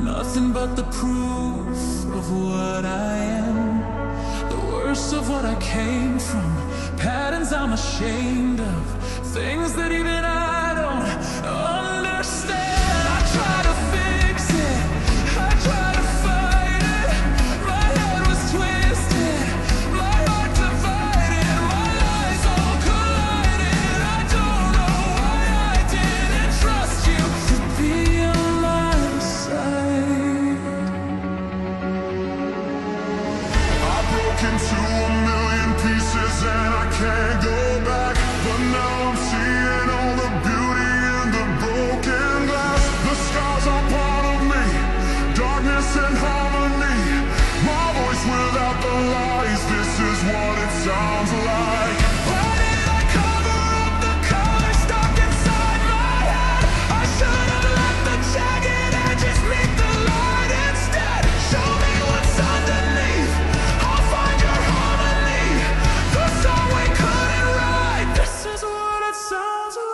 Nothing but the proof of what I am, the worst of what I came from, patterns I'm ashamed of, things that even I don't understand. I try to fix it, I try to fight it. My head was twisted, my heart divided, my lies all collided. I don't know why I didn't trust you to be on my side. I broke into a million pieces and I can't go back, but now I'm seeing all the beauty in the broken glass. The scars are part of me, darkness and harmony. My voice without the lies, this is what it sounds like. Why did I cover up the color stuck inside my head? I should have let the jagged edges meet the light instead. Show me what's underneath, I'll find your harmony. The song we couldn't write, this is what it sounds like.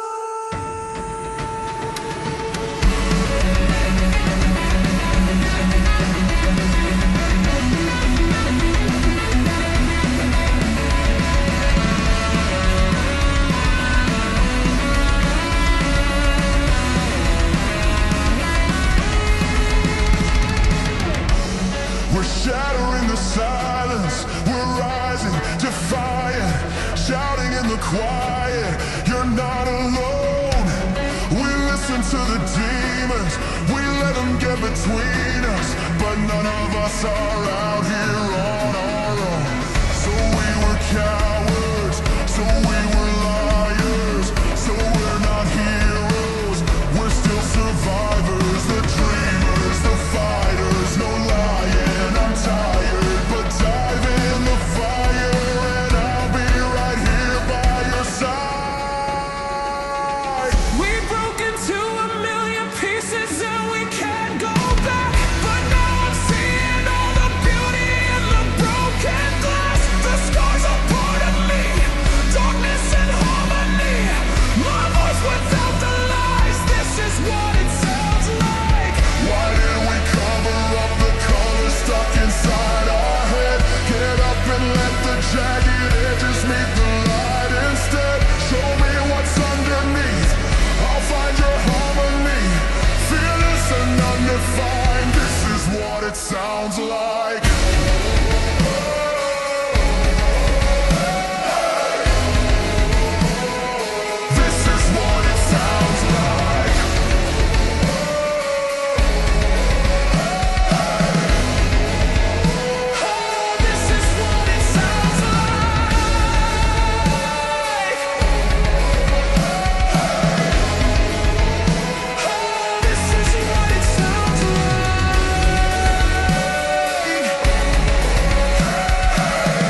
We're shattering the silence, we're rising, defiant, shouting in the quiet. You're not alone. We listen to the demons, we let them get between us, but none of us are out here on our own. So we were cowards, so we were liars, so we're not heroes, we're still survivors, the dreamers, the fighters, no lying. I'm tired, but dive in the fire and I'll be right here by your side. We broke into a million pieces and we can't go back, but now I'm seeing all the beauty in the broken glass. The scars are part of me, darkness and harmony. My voice without the lies, this is what it sounds like. Why did we cover up the color stuck inside our head? Get up and let the jagged edges meet the light instead. Show me what's underneath, I'll find your harmony. Fearless and undefined, this is what it sounds like. This is what it sounds like. This is what it sounds like. This is what it sounds like.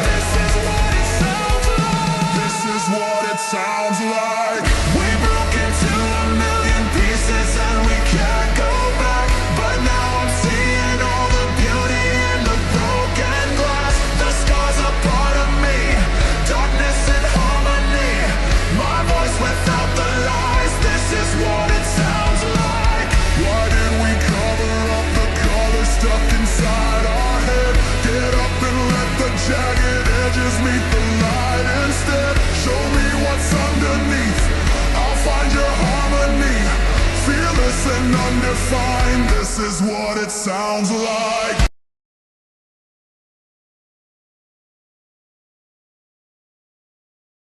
This is what it sounds like. This is what it sounds like. We broke into a million pieces and we can't go back, but now I'm seeing all the beauty in the broken glass. The scars are part of me, darkness and harmony. My voice without the lies, this is what it sounds like. Why did we cover up the color stuck inside our head? Get up and let the jagged edges meet the light instead. Show me what's underneath, I'll find your harmony. Fearless and undefined, this is what it sounds like.